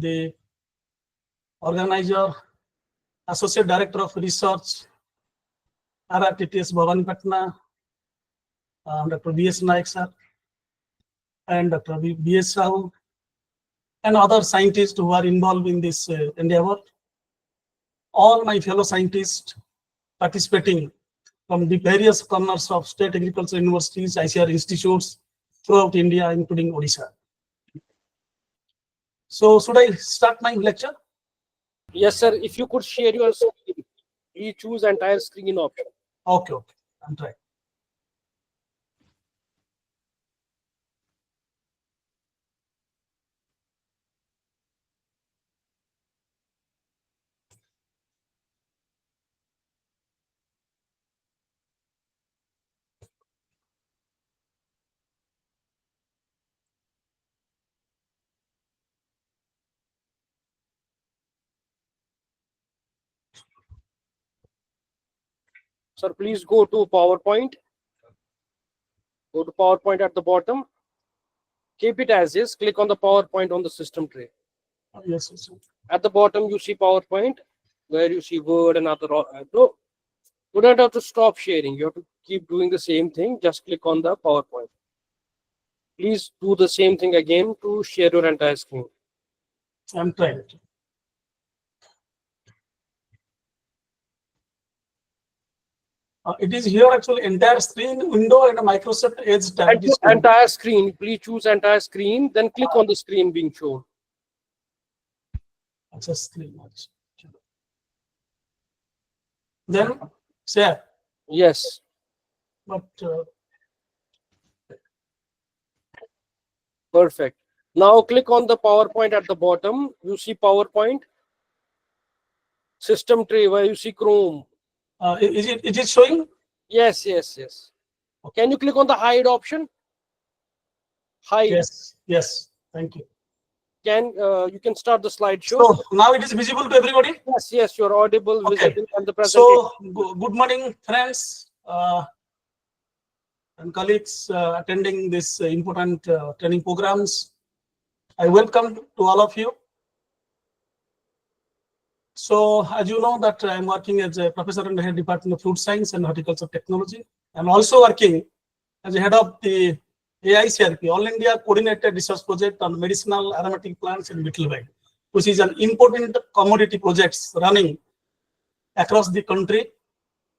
the organizer, Associate Director of Research, RRTTS Bhavani Patna, Dr. B.S. Naik sir, and Dr. B.S. Rao, and other scientists who are involved in this endeavor. All my fellow scientists participating from the various corners of state agriculture universities, ICR institutes throughout India, including Odisha. So should I start my lecture? Yes, sir. If you could share your screen, please choose entire screen option. Okay, I'm trying. Sir, please go to PowerPoint. Go to PowerPoint at the bottom. Keep it as is. Click on the PowerPoint on the system tray. Yes. At the bottom, you see PowerPoint, where you see Word and other. No, you don't have to stop sharing. You have to keep doing the same thing. Just click on the PowerPoint. Please do the same thing again to share your entire screen. I'm trying. It is here actually entire screen window and a Microsoft Edge tab. Entire screen. Please choose entire screen. Then click on the screen being shown. Access screen. Then share. Yes. But perfect. Now click on the PowerPoint at the bottom. You see PowerPoint. System tray where you see Chrome. Is it showing? Yes. Okay. Can you click on the hide option? Hide. Yes. Thank you. You can start the slideshow. So now it is visible to everybody? Yes, you're audible, okay. Visible, and the presentation. So good morning, friends and colleagues attending this important training programs. I welcome to all of you. So as you know that I'm working as a professor in the head department of food science and horticulture technology. I'm also working as a head of the AICRP, All India Coordinated Research Project on Medicinal Aromatic Plants in Vittlebag, which is an important commodity projects running across the country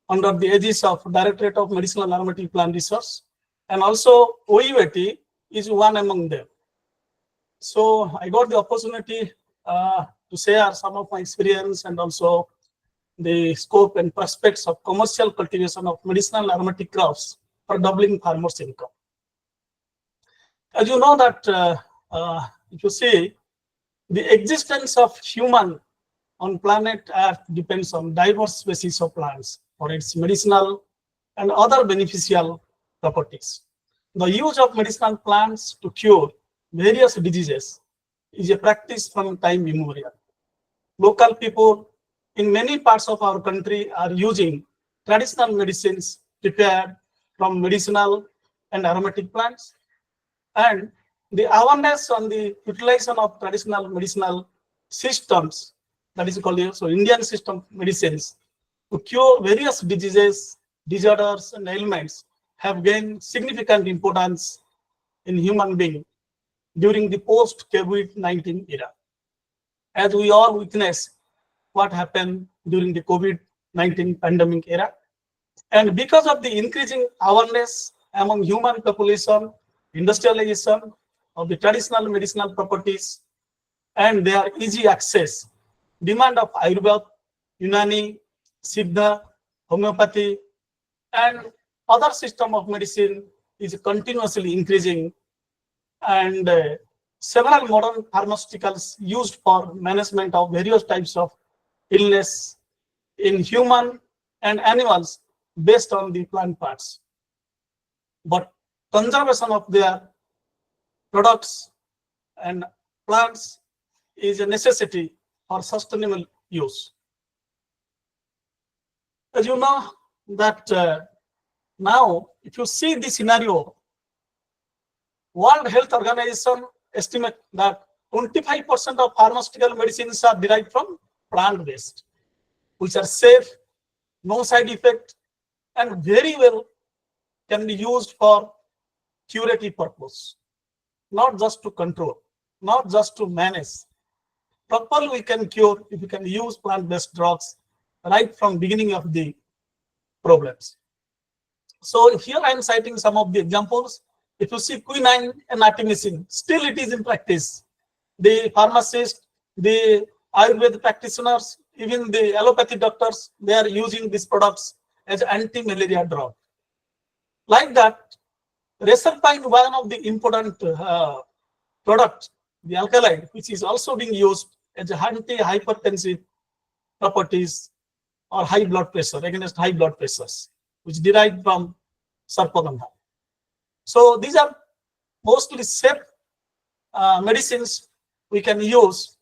under the aegis of Directorate of Medicinal Aromatic Plant Research, and also OUAT is one among them. So I got the opportunity to share some of my experience and also the scope and prospects of commercial cultivation of medicinal aromatic crops for doubling farmers' income. As you know that if you see, the existence of human on planet Earth depends on diverse species of plants for its medicinal and other beneficial properties. The use of medicinal plants to cure various diseases is a practice from time immemorial. Local people in many parts of our country are using traditional medicines prepared from medicinal and aromatic plants, and the awareness on the utilization of traditional medicinal systems, that is called also Indian system of medicines, to cure various diseases, disorders, and ailments have gained significant importance in human being during the post-COVID-19 era. As we all witness what happened during the COVID-19 pandemic era, and because of the increasing awareness among human population, industrialization of the traditional medicinal properties and their easy access, demand of Ayurveda, Unani, Siddha, homeopathy, and other system of medicine is continuously increasing, and several modern pharmaceuticals used for management of various types of illness in human and animals based on the plant parts. But conservation of their products and plants is a necessity for sustainable use. As you know that now, if you see the scenario, World Health Organization estimate that 25% of pharmaceutical medicines are derived from plant-based, which are safe, no side effect, and very well can be used for curative purpose, not just to control, not just to manage. Properly we can cure if we can use plant-based drugs right from beginning of the problems. So here I am citing some of the examples. If you see quinine and artemisinin, still it is in practice. The pharmacists, the Ayurveda practitioners, even the allopathy doctors, they are using these products as anti-malaria drug. Like that, reserpine, one of the important products, the alkaloid, which is also being used as anti-hypertensive properties or high blood pressure, against high blood pressures, which derived from sarpagandha. So these are mostly safe medicines we can use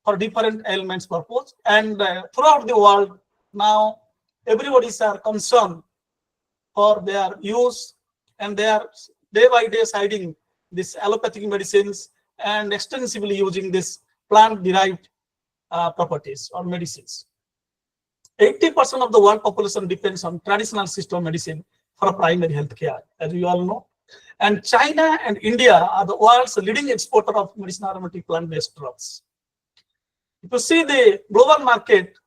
for different ailments purpose. And throughout the world, now everybody is concerned for their use, and they are day by day citing these allopathic medicines and extensively using this plant-derived properties or medicines. 80% of the world population depends on traditional system medicine for primary health care, as you all know. And China and India are the world's leading exporter of medicinal aromatic plant-based drugs. If you see the global market,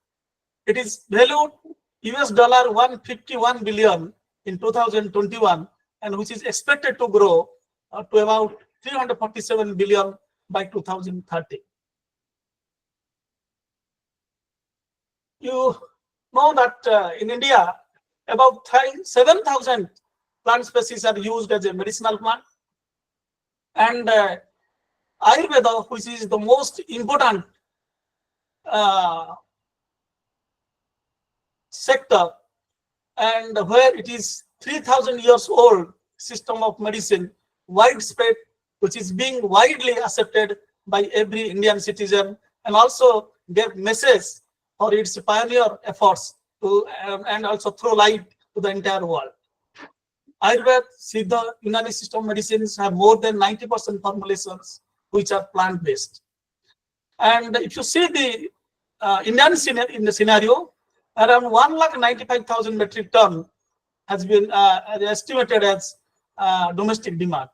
it is valued US dollar 151 billion in 2021, and which is expected to grow to about 347 billion by 2030. You know that in India, about 7,000 plant species are used as a medicinal plant. And Ayurveda, which is the most important sector, and where it is 3,000 years old system of medicine, widespread, which is being widely accepted by every Indian citizen, and also gave message for its pioneer efforts to and also throw light to the entire world. Ayurveda, Siddha, Unani system medicines have more than 90% formulations which are plant-based. And if you see the Indian scenario, around 195,000 metric ton has been estimated as domestic demand.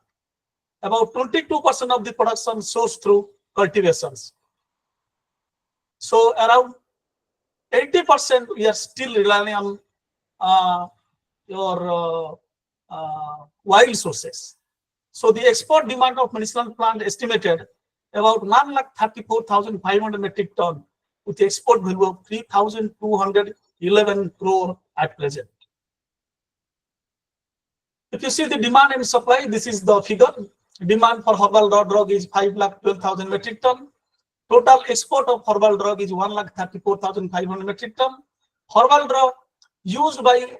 About 22% of the production sourced through cultivations. So around 80% we are still relying on your wild sources. So the export demand of medicinal plant estimated about 1,34,500 metric ton, with export value of 3,211 crore at present. If you see the demand and supply, this is the figure. Demand for herbal drug is 5,12,000 metric ton. Total export of herbal drug is 1,34,500 metric ton. Herbal drug used by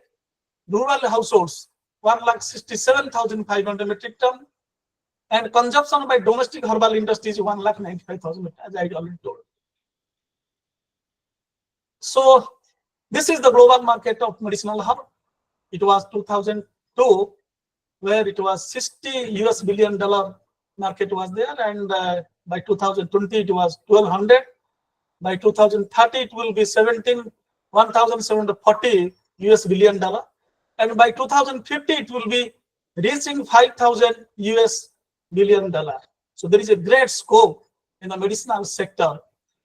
rural households, 1,67,500 metric ton. And consumption by domestic herbal industry is 1,95,000, as I already told. So this is the global market of medicinal herb. It was 2002, where it was $60 billion market was there, and by 2020 it was 1,200. By 2030 it will be $1,740 billion, and by 2050 it will be reaching $5,000 billion. So there is a great scope in the medicinal sector,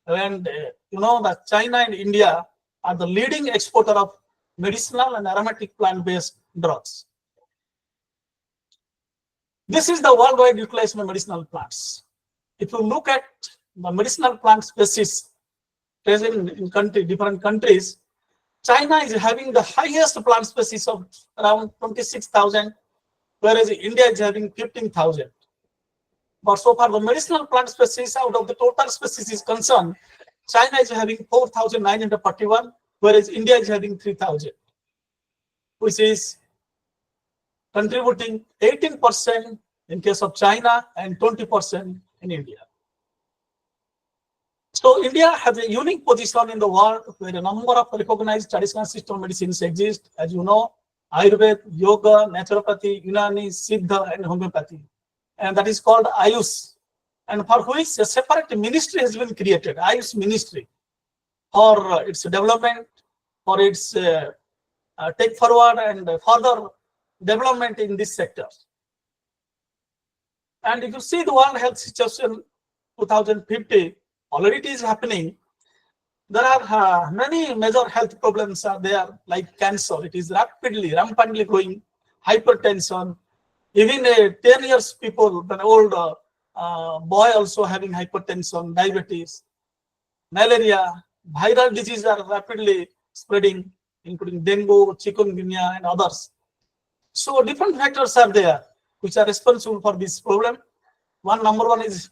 and you know that China and India are the leading exporter of medicinal and aromatic plant-based drugs. This is the worldwide utilization of medicinal plants. If you look at the medicinal plant species present in different countries, China is having the highest plant species of around 26,000, whereas India is having 15,000. But so far, the medicinal plant species out of the total species is concerned, China is having 4,941, whereas India is having 3,000, which is contributing 18% in case of China and 20% in India. So India has a unique position in the world where a number of recognized traditional system medicines exist, as you know, Ayurveda, Yoga, Naturopathy, Unani, Siddha, and Homeopathy. And that is called Ayush. and for which a separate ministry has been created, Ayush Ministry, for its development, for its take forward and further development in this sector. And if you see the World Health Situation 2050, already it is happening. There are many major health problems are there, like cancer. It is rampantly growing, hypertension. Even 10 years people, an old boy also having hypertension, diabetes, malaria, viral diseases are rapidly spreading, including dengue, chikungunya, and others. So different factors are there which are responsible for this problem. Number one is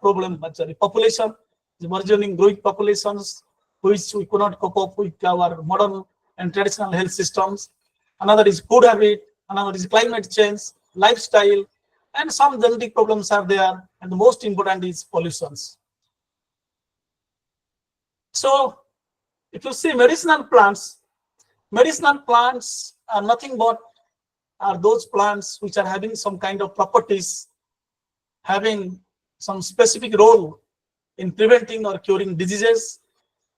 problem, actually, population, the burgeoning growing populations, which we could not cope up with our modern and traditional health systems. Another is food habit, another is climate change, lifestyle, and some genetic problems are there, and the most important is pollutions. So if you see medicinal plants are nothing but those plants which are having some kind of properties, having some specific role in preventing or curing diseases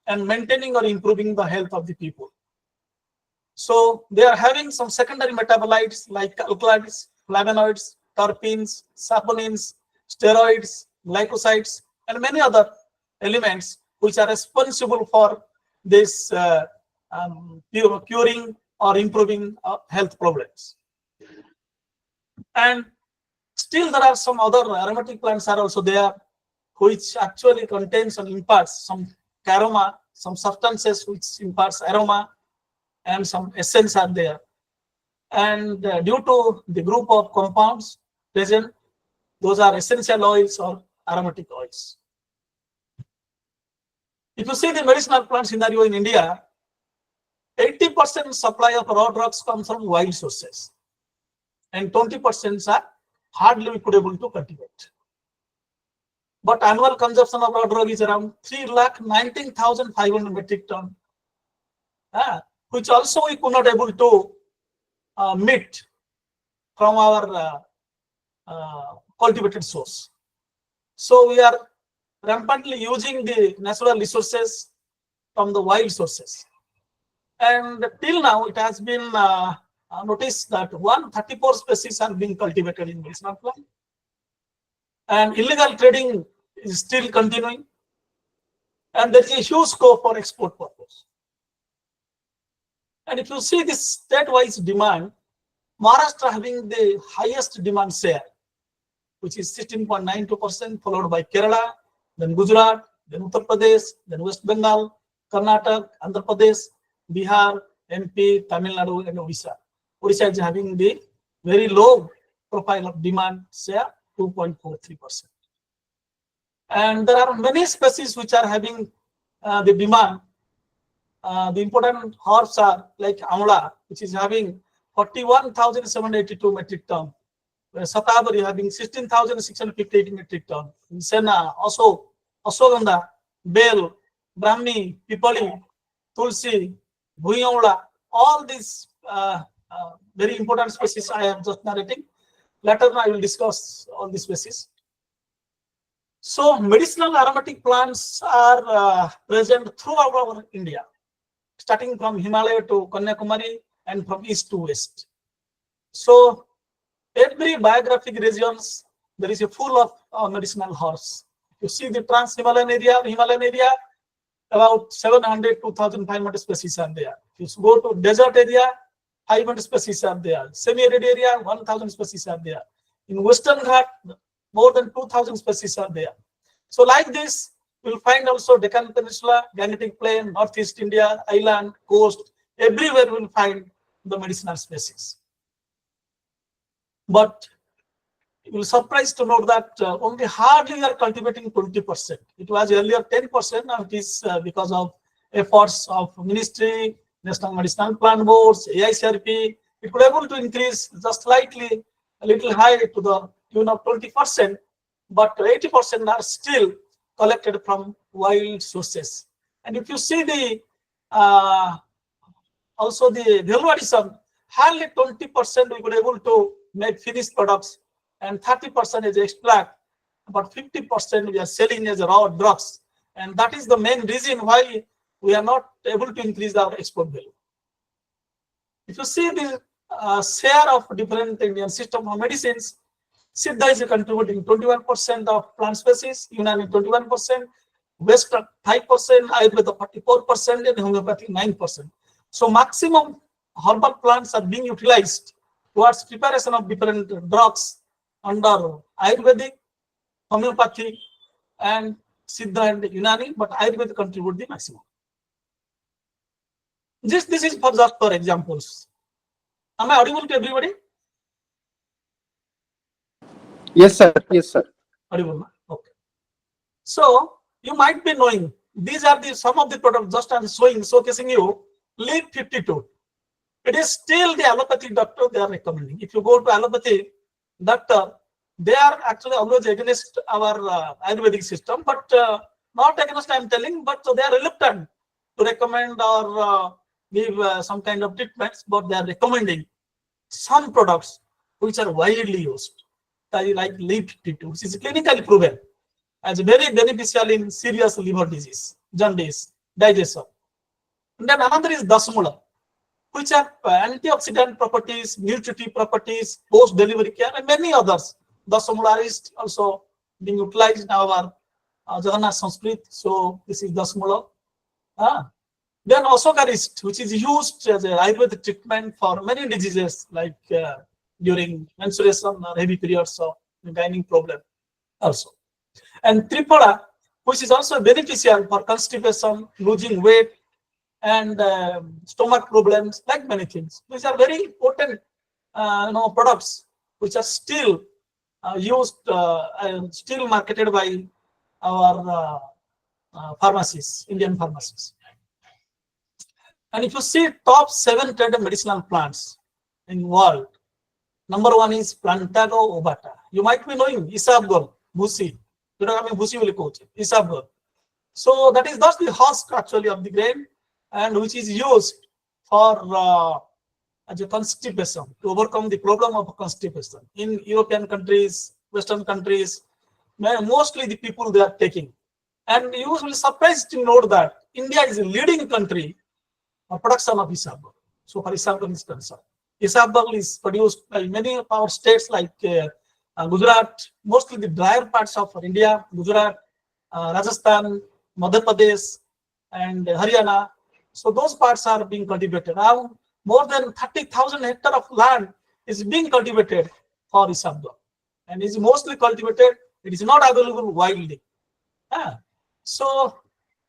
and maintaining or improving the health of the people. So they are having some secondary metabolites like alkaloids, flavonoids, terpenes, saponins, steroids, glycosides, and many other elements which are responsible for this curing or improving health problems. And still there are some other aromatic plants are also there, which actually contains and imparts some aroma, some substances which imparts aroma, and some essence are there. And due to the group of compounds present, those are essential oils or aromatic oils. If you see the medicinal plant scenario in India, 80% supply of raw drugs comes from wild sources, and 20% are hardly we could able to cultivate. But annual consumption of raw drug is around 3,19,500 metric ton, which also we could not able to meet from our cultivated source. So we are rampantly using the natural resources from the wild sources. And till now, it has been noticed that 134 species are being cultivated in medicinal plant. And illegal trading is still continuing. And there is a huge scope for export purpose. And if you see this state-wise demand, Maharashtra having the highest demand share, which is 16.92%, followed by Kerala, then Gujarat, then Uttar Pradesh, then West Bengal, Karnataka, Andhra Pradesh, Bihar, MP, Tamil Nadu, and Odisha. Odisha is having the very low profile of demand share, 2.43%. And there are many species which are having the demand. The important herbs are like Amla, which is having 41,782 metric ton. Where Satabari having 16,658 metric ton. In Sena, also Ashwagandha, Bel, Brahmi, Pipali, Tulsi, Bhuyamla, all these very important species I am just narrating. Later I will discuss all these species. So medicinal aromatic plants are present throughout our India, starting from Himalaya to Kanyakumari and from east to west. So every biographic regions, there is a full of medicinal herbs. You see the Trans-Himalayan area, about 700 to 2,500 species are there. If you go to desert area, 500 species are there. Semi-arid area, 1,000 species are there. In Western Ghat, more than 2,000 species are there. So like this, you'll find also Deccan Peninsula, Gangetic Plain, Northeast India, island, coast, everywhere you'll find the medicinal species. But you will surprised to know that only hardly we are cultivating 20%. It was earlier 10%, now it is because of efforts of Ministry, National Medicinal Plant Boards, AICRP, it could able to increase just slightly, a little high to the tune of 20%, but 80% are still collected from wild sources. And if you see the also the value addition, hardly 20% we could able to make finished products, and 30% is extract about 50% we are selling as raw drugs. And that is the main reason why we are not able to increase our export value. If you see the share of different Indian system of medicines, Siddha is contributing 21% of plant species, Unani 21%, West 5%, Ayurveda 44%, and homeopathy 9%. So maximum herbal plants are being utilized towards preparation of different drugs under Ayurvedic, homeopathy, and Siddha and Unani, but Ayurveda contribute the maximum. This is for just for examples. Am I audible to everybody? Yes, sir. Yes, sir. Audible. Okay. So you might be knowing these are the some of the products. Just I'm showcasing you. Lead 52. It is still the allopathic doctor they are recommending. If you go to allopathy doctor, they are actually always against our Ayurvedic system, but not against I'm telling, but they are reluctant to recommend or give some kind of treatments, but they are recommending some products which are widely used, like lead 52, which is clinically proven as very beneficial in serious liver disease, jaundice, digestion. And then another is Dasmula, which have antioxidant properties, nutritive properties, post-delivery care, and many others. Dasmula is also being utilized in our Jagannath Sanskrit. So this is Dasmula. Then Osokarist, which is used as an Ayurvedic treatment for many diseases like during menstruation or heavy periods of gynecological problem also. And Tripura, which is also beneficial for constipation, losing weight, and stomach problems, like many things. These are very important products which are still used and still marketed by our pharmacies, Indian pharmacies. And if you see top 7 traded medicinal plants in world, number 1 is Plantago ovata. You might be knowing Isabgol, Bhusi. You know, I mean, Bhusi will coach Isabgol. So that is thus the husk actually of the grain, and which is used for as a constipation, to overcome the problem of constipation. In European countries, Western countries, mostly the people they are taking. And you will be surprised to note that India is a leading country for production of Isabgol. So for Isabgol is concerned, Isabgol is produced by many of our states like Gujarat, mostly the drier parts of India, Gujarat, Rajasthan, Madhya Pradesh, and Haryana. So those parts are being cultivated. Now more than 30,000 hectares of land is being cultivated for Isabgol, and is mostly cultivated. It is not available widely. So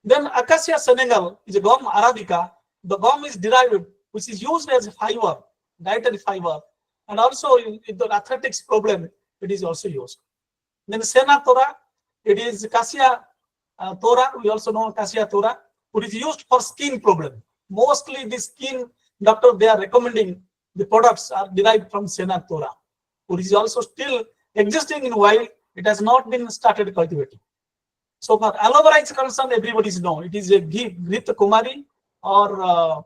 then Acacia senegal is a gum arabica. The gum is derived, which is used as a fiber, dietary fiber, and also in the arthritis problem, it is also used. Then Sena tora, it is Cassia tora. We also know Cassia tora, which is used for skin problem. Mostly the skin doctor they are recommending the products are derived from Sena tora, which is also still existing in wild. It has not been started cultivating. So for aloe vera is concerned, everybody know it is a Grita Kumari or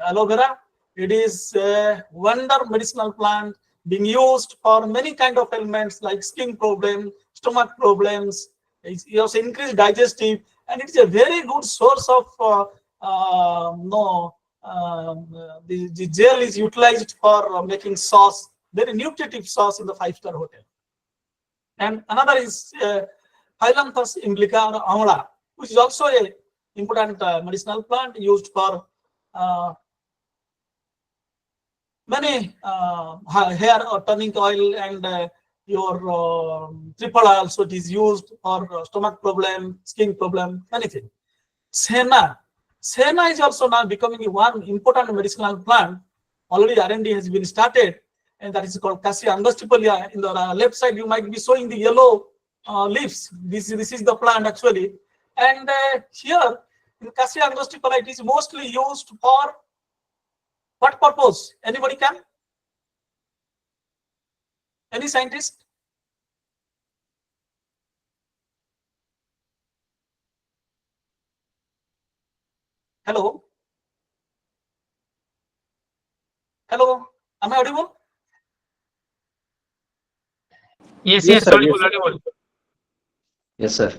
aloe vera. It is a wonder medicinal plant being used for many kind of ailments like skin problem, stomach problems. It also increased digestive, and it is a very good source of the gel is utilized for making sauce, very nutritive sauce in the 5-star hotel. And another is Phyllanthus imblica or amla, which is also a important medicinal plant used for many hair or turning oil, and your triphala also it is used for stomach problem, skin problem, anything. Sena is also now becoming one important medicinal plant. Already R&D has been started, and that is called Cassia angustifolia. In the left side, you might be showing the yellow leaves. This is the plant actually, and here in Cassia angustifolia, it is mostly used for what purpose? Anybody can? Any scientist? Hello? Hello? Am I audible? Yes, Yes, yes, sir. audible, Yes, sir. audible. Yes, sir.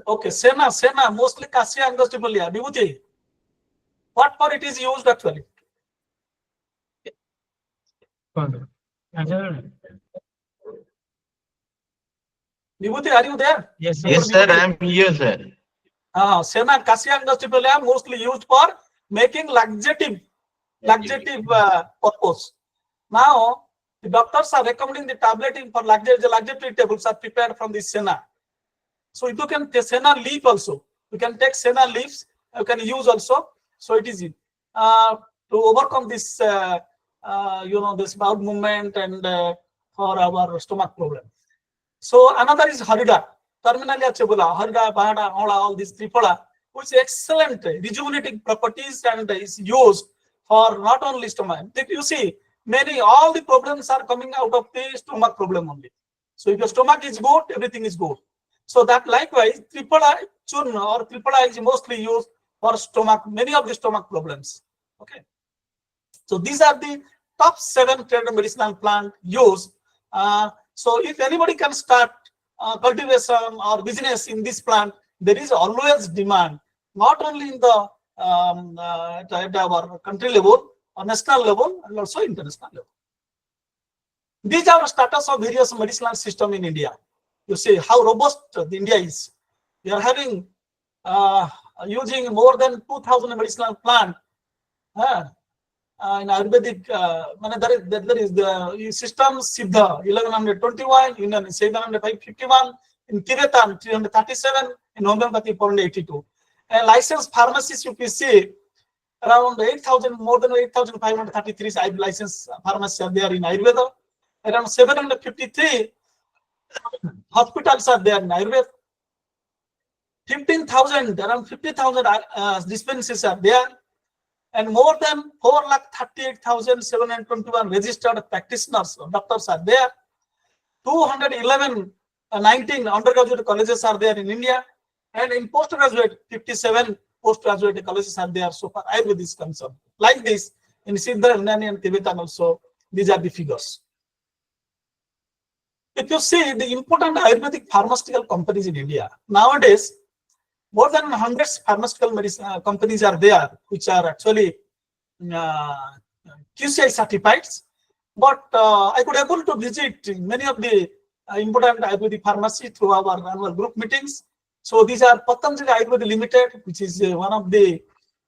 Okay, Sena, mostly Cassia angustifolia. Vibhuti, what for it is used actually? Vibhuti, are you there? Yes, Yes, sir. I am here, sir. Sena, Cassia angustifolia mostly used for making laxative purpose. Now, the doctors are recommending the tableting for laxative. The laxative tables are prepared from the Sena. So if you can take Sena leaf also, you can take Sena leaves, you can use also. So it is to overcome this, this bowel movement and for our stomach problem. So another is Harida, Terminalia cebula, Harida, Bahada, all these Triphala, which is excellent rejuvenating properties and is used for not only stomach. If you see, all the problems are coming out of the stomach problem only. So if your stomach is good, everything is good. So that likewise, Triphala churn or Triphala is mostly used for stomach, many of the stomach problems. Okay. So these are the top 7 traded medicinal plant used. So if anybody can start cultivation or business in this plant, there is always demand, not only in the at our country level or national level and also international level. These are the status of various medicinal system in India. You see how robust India is. We are having using more than 2,000 medicinal plant. In Ayurvedic, there is the system Siddha 1121, in 751, in Tibetan 337, in homeopathy 482. And licensed pharmacies, you can see around 8,000, more than 8,533 licensed pharmacies are there in Ayurveda. Around 753 hospitals are there in Ayurveda. 15,000, around 50,000 dispensaries are there. And more than 438,721 registered practitioners, doctors are there. 19 undergraduate colleges are there in India. And in postgraduate, 57 postgraduate colleges are there so far Ayurveda is concerned. Like this, in Siddha, Unani, and Tibetan also, these are the figures. If you see the important Ayurvedic pharmaceutical companies in India, nowadays, more than 100 pharmaceutical companies are there, which are actually QCI certified. But I could able to visit many of the important Ayurvedic pharmacy through our annual group meetings. So these are Patanjali Ayurveda Limited, which is one of the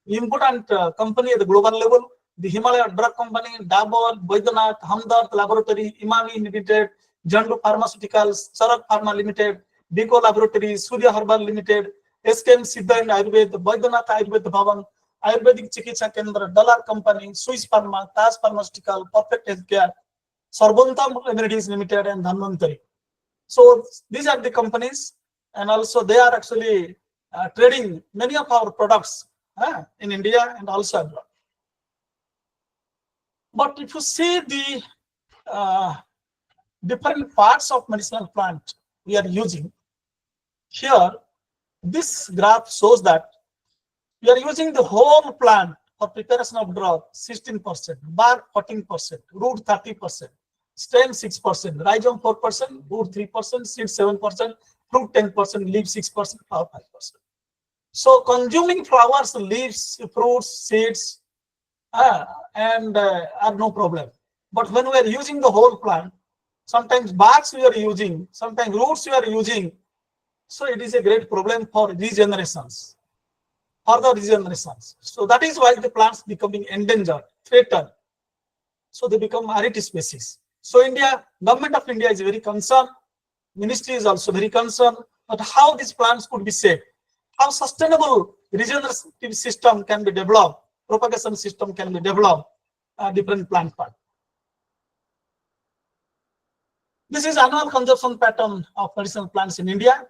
important company at the global level. The Himalaya Drug Company, Dabur, Baidyanath, Hamdard Laboratory, Imami Limited, Jandu Pharmaceuticals, Sarat Pharma Limited, Biko Laboratories, Surya Herbal Limited, SKM Siddha and Ayurveda, Baidyanath Ayurveda Bhavan, Ayurvedic Chikitsa Kendra, Dollar Company, Swiss Pharma, Taj Pharmaceutical, Perfect Healthcare, Sarbantam Remedies Limited, and Dhanvantari. So these are the companies, and also they are actually trading many of our products in India and also abroad. But if you see the different parts of medicinal plant we are using, here this graph shows that we are using the whole plant for preparation of drug 16%, bark 14%, root 30%, stem 6%, rhizome 4%, root 3%, seed 7%, fruit 10%, leaf 6%, flower 5%. So consuming flowers, leaves, fruits, seeds, and are no problem. But when we are using the whole plant, sometimes barks we are using, sometimes roots we are using. So it is a great problem for regenerations, further regenerations. So that is why the plants becoming endangered, threatened. So they become rarity species. So government of India is very concerned. Ministry is also very concerned. But how these plants could be saved, how sustainable regenerative system can be developed, propagation system can be developed, different plant part. This is annual consumption pattern of medicinal plants in India.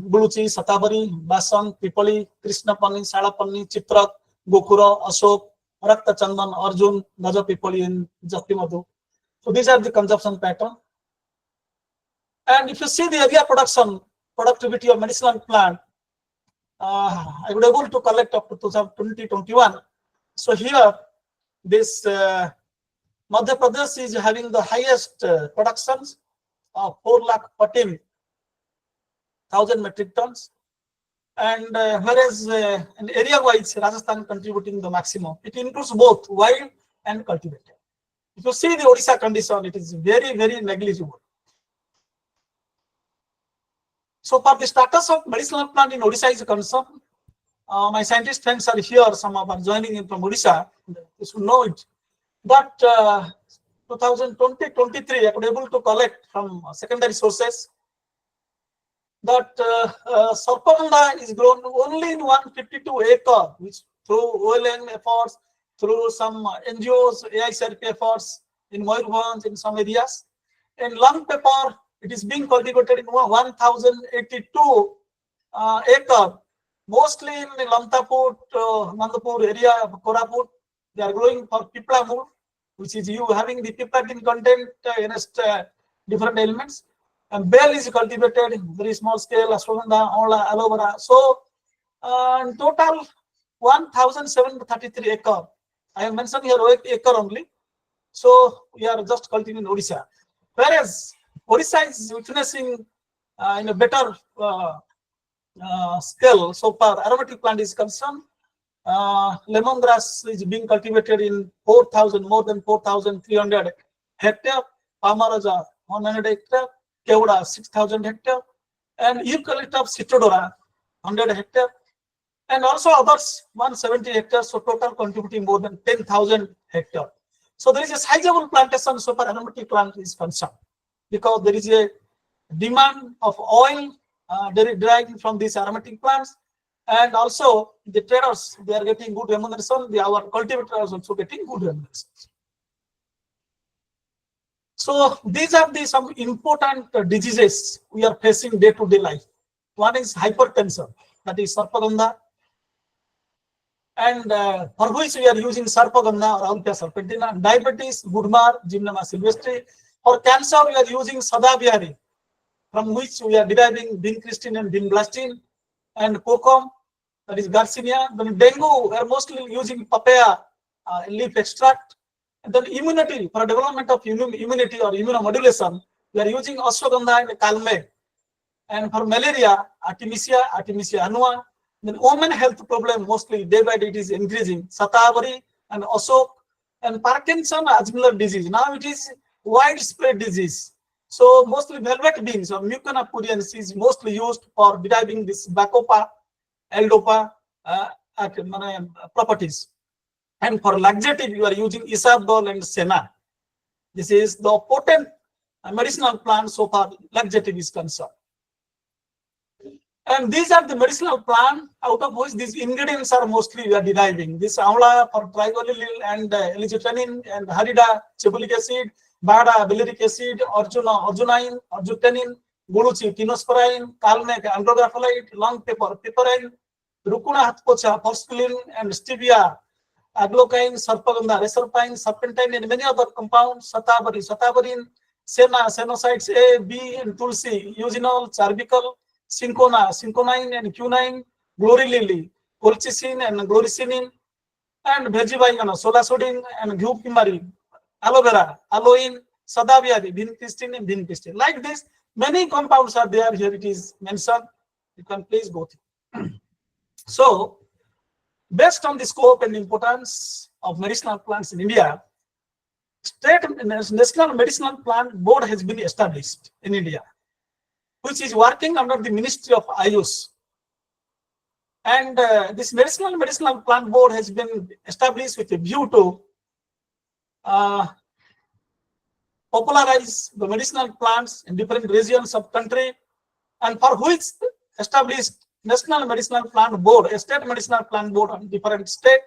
Buluchi, Satabari, Basan, Pipali, Krishnapani, Salapani, Chitrak, Gokura, Ashok, Rakta Chandan, Arjun, Gaja Pipali, and Japtimadu. So these are the consumption pattern. And if you see the area productivity of medicinal plant, I would able to collect up to 2020-21. So here, this Madhya Pradesh is having the highest productions of 4,14,000 1,000 metric tons. And whereas in area-wise, Rajasthan contributing the maximum. It includes both wild and cultivated. If you see the Odisha condition, it is very, very negligible. So for the status of medicinal plant in Odisha is concerned, my scientist friends are here, some of are joining in from Odisha, you should know it. But 2020-23, I was able to collect from secondary sources that Sarpaganda is grown only in 152 acres, which through OLN efforts, through some NGOs, AICRP efforts in Mayurbhanj in some areas. And long pepper, it is being cultivated in 1,082 acres, mostly in Lamtapur, Nandapur area of Koraput. They are growing for pipla mood, which is you having the piperidine content against different elements. And bell is cultivated in very small scale, ashwagandha, amla, aloe vera. So in total 1,733 acres. I have mentioned here acre only. So we are just cultivating Odisha. Whereas Odisha is witnessing in a better scale so far aromatic plant is concerned. Lemongrass is being cultivated in 4,000, more than 4,300 hectare. Pamaraja 100 hectare. Keuda 6,000 hectare. And Eucalyptus citrodora 100 hectare. And also others 170 hectares. So total contributing more than 10,000 hectare. So there is a sizable plantation so far aromatic plant is concerned, because there is a demand of oil deriving from these aromatic plants, and also the traders, they are getting good remuneration. Our cultivators are also getting good remuneration. So these are the some important diseases we are facing day to day life. One is hypertension, that is Sarpaganda, and for which we are using Sarpaganda or Alpia serpentina. Diabetes, Gudmar, Gymnema sylvestre. For cancer, we are using Sadavihari, from which we are deriving vincristine and vinblastine, and Kokum, that is Garcinia. Then dengue, we are mostly using papaya leaf extract. And then immunity, for development of immunity or immunomodulation, we are using ashwagandha and kalme. And for malaria, Artemisia annua. Then women health problem, mostly day by day it is increasing, Satavari and Ashok. And Parkinson, Alzheimer's disease. Now it is widespread disease. So mostly velvet beans or Mucuna puriens is mostly used for deriving this Bacopa, L-Dopa properties. And for laxative, you are using Isabdol and Senna. This is the potent medicinal plant so far laxative is concerned. And these are the medicinal plant out of which these ingredients are mostly we are deriving. This amla for trigolylil and L-glutenin and harida, cebulic acid, bada, valeric acid, arginine, arbutenin, guluchi, tinosporine, kalmek, andrographolite, long pepper, piperine, rucuna hatpocha, porcelain, and stevia, aglocaine, sarpaganda, reserpine, serpentine, and many other compounds, satabarin, senna, senosides A, B, and tulsi, eugenol, charbical, cinconine and quinine, glory lily, colchicine and gloricinin, and vegivine, solasodin and ghupimari, aloe vera, aloin, sadaviari, vincristine and vincristine. Like this, many compounds are there. Here it is mentioned. You can please go through. So, based on the scope and importance of medicinal plants in India, State National Medicinal Plant Board has been established in India, which is working under the Ministry of Ayush. And this Medicinal Plant Board has been established with a view to popularize the medicinal plants in different regions of country, and for which established National Medicinal Plant Board, a state medicinal plant board on different state,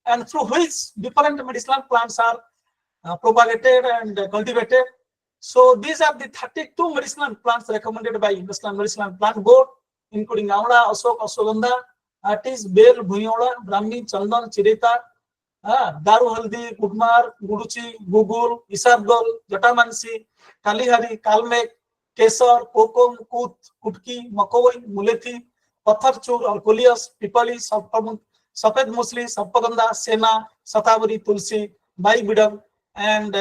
and through which different medicinal plants are propagated and cultivated. So these are the 32 medicinal plants recommended by National Medicinal Plant Board, including Amla, Ashok, Ashwagandha, Artis, Bel, Bhuyola, Brahmi, Chandan, Chirita, Daru Haldi, Gudmar, Guduchi, Gugul, Isabdol, Jatamansi, Kalihari, Kalmek, Kesar, Kokum, Kut, Kutki, Makoi, Mulethi, Patharchur or Coleus, Pipali, Safed Musli, Sarpaganda, Sena, Satavari, Tulsi, Bai Bidam, and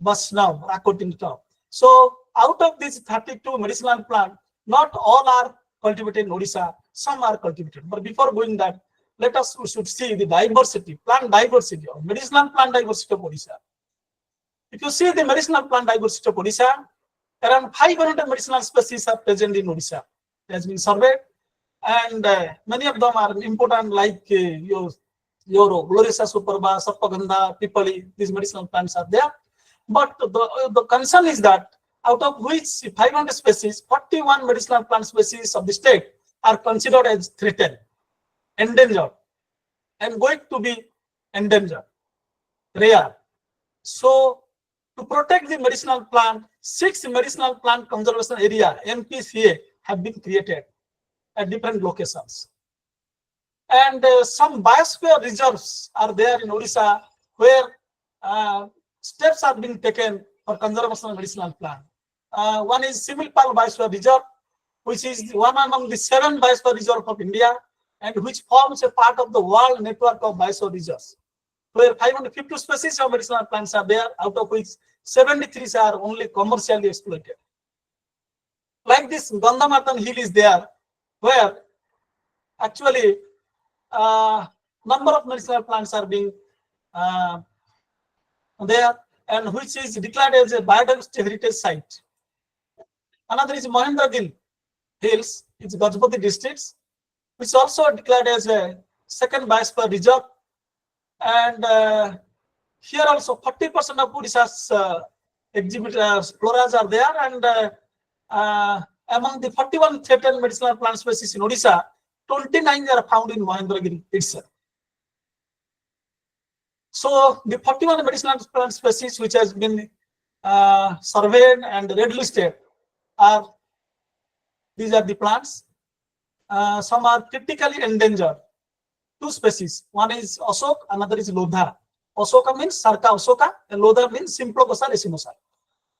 Basnav, according to. So out of these 32 medicinal plants, Not all are cultivated in Odisha, some are cultivated. But before going that, we should see the diversity, plant diversity, or medicinal plant diversity of Odisha. If you see the medicinal plant diversity of Odisha, around 500 medicinal species are present in Odisha. It has been surveyed, and many of them are important, like your Gloriosa superba, Sarpagandha, Pipali. These medicinal plants are there. But the concern is that out of which 500 species, 41 medicinal plant species of the state are considered as threatened, endangered, and going to be endangered, rare. So, to protect the medicinal plant, 6 medicinal plant conservation area (MPCA) have been created at different locations, and some biosphere reserves are there in Odisha where steps are being taken for conservation of medicinal plant. One is Similpal Biosphere Reserve, which is one among the 7 biosphere reserves of India, and which forms a part of the world network of biosphere reserves, where 550 species of medicinal plants are there, out of which 73 are only commercially exploited. Like this, Gandhamartan Hill is there, where actually number of medicinal plants are being there, and which is declared as a biodiversity heritage site. Another is Mahendragiri Hills, it's Gajapati districts, which also declared as a second biosphere reserve. And here also 40% of Odisha's exhibit floras are there, and among the 41 threatened medicinal plant species in Odisha, 29 are found in Mahendragiri itself. So the 41 medicinal plant species which has been surveyed and red listed are, these are the plants. Some are critically endangered. 2 species. One is Ashok, another is Lodha. Ashoka means Sarka Ashoka, and Lodha means Simplocosa racemosa.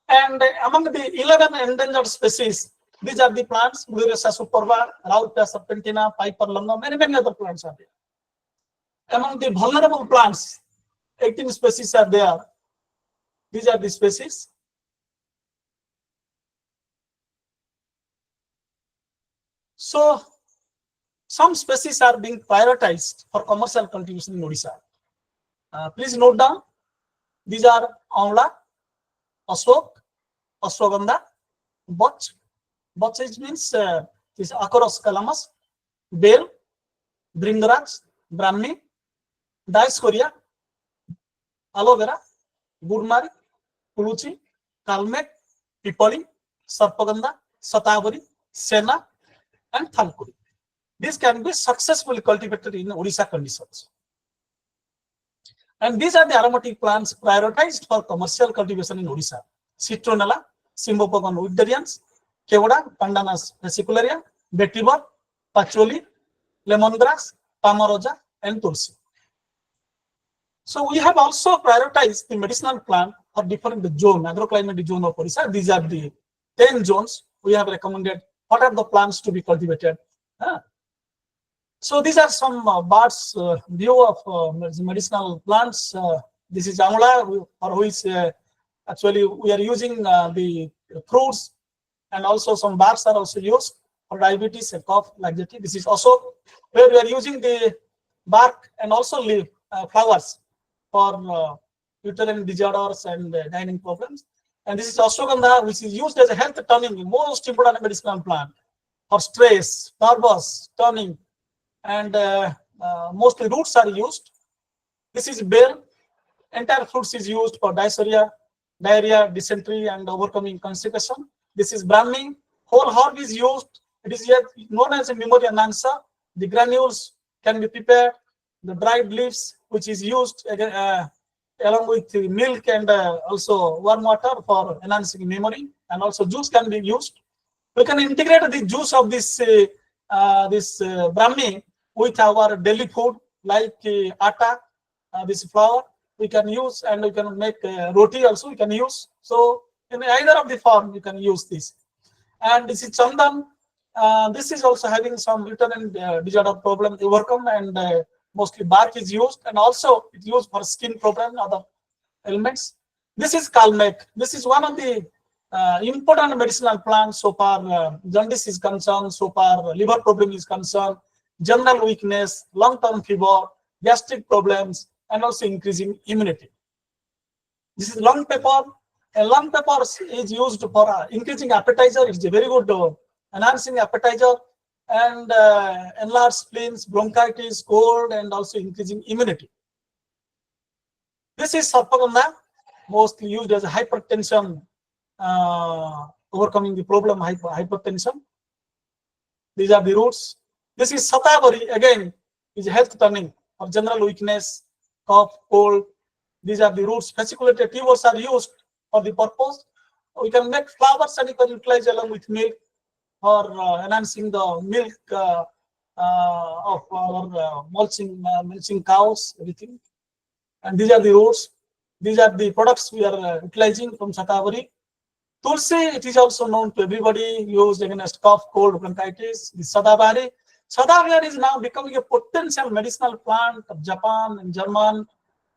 And among the 11 endangered species, these are the plants: Gloriosa superba, Rauta serpentina, Piper lungum, many other plants are there. Among the vulnerable plants, 18 species are there. These are the species. So, some species are being prioritized for commercial cultivation in Odisha. Please note down, these are Amla, Ashok, Ashwagandha, Bach. Bach means this Acorus calamus, Bale, Brindaraj, Brahmi, Dioscorea, Aloe vera, Gurmari, Kuluchi, Kalmek, Pipali, Sarpagandha, Satavari, Sena, and Thalkuri. This can be successfully cultivated in Odisha conditions. And these are the aromatic plants prioritized for commercial cultivation in Odisha: Citronella, Cymbopogon wooderians, Kevoda, Pandanus vesicularia, vetiver, patchouli, lemongrass, pamaroja, and tulsi. So we have also prioritized the medicinal plant for different zone, agroclimatic zone of Odisha. These are the 10 zones we have recommended. What are the plants to be cultivated? So these are some bird's view of medicinal plants. This is Amla, for which actually we are using the fruits, and also some barks are also used for diabetes and cough, like that. This is also where we are using the bark and also leaf, flowers for uterine disorders and dining problems. And this is Ashwagandha, which is used as a health tonic, most important medicinal plant for stress, nervous, tonic, and mostly roots are used. This is Bale. Entire fruits is used for dysuria, diarrhea, dysentery, and overcoming constipation. This is Brahmi. Whole herb is used. It is yet known as a memory enhancer. The granules can be prepared. The dried leaves, which is used along with milk and also warm water for enhancing memory, and also juice can be used. We can integrate the juice of this Brahmi with our daily food, like atta, this flour we can use, and we can make roti also we can use. So in either of the form you can use this. And this is Chandan. This is also having some uterine disorder problem overcome, and mostly bark is used, and also it's used for skin problem, other ailments. This is Kalmek. This is one of the important medicinal plants so far jaundice is concerned, so far liver problem is concerned, general weakness, long-term fever, gastric problems, and also increasing immunity. This is long pepper. And long pepper is used for increasing appetizer. It's a very good enhancing appetizer and enlarged spleens, bronchitis, cold, and also increasing immunity. This is sarpaganda, mostly used as a hypertension, overcoming the problem hypertension. These are the roots. This is satavari, again, is health turning or general weakness, cough, cold. These are the roots. Fasciculated tubers are used for the purpose. We can make flowers and you can utilize along with milk or enhancing the milk of our mulching cows, everything. And these are the roots. These are the products we are utilizing from Shatavari. Tulsi, it is also known to everybody, used against cough, cold, bronchitis. The Sadavari. Sadavari is now becoming a potential medicinal plant of Japan and German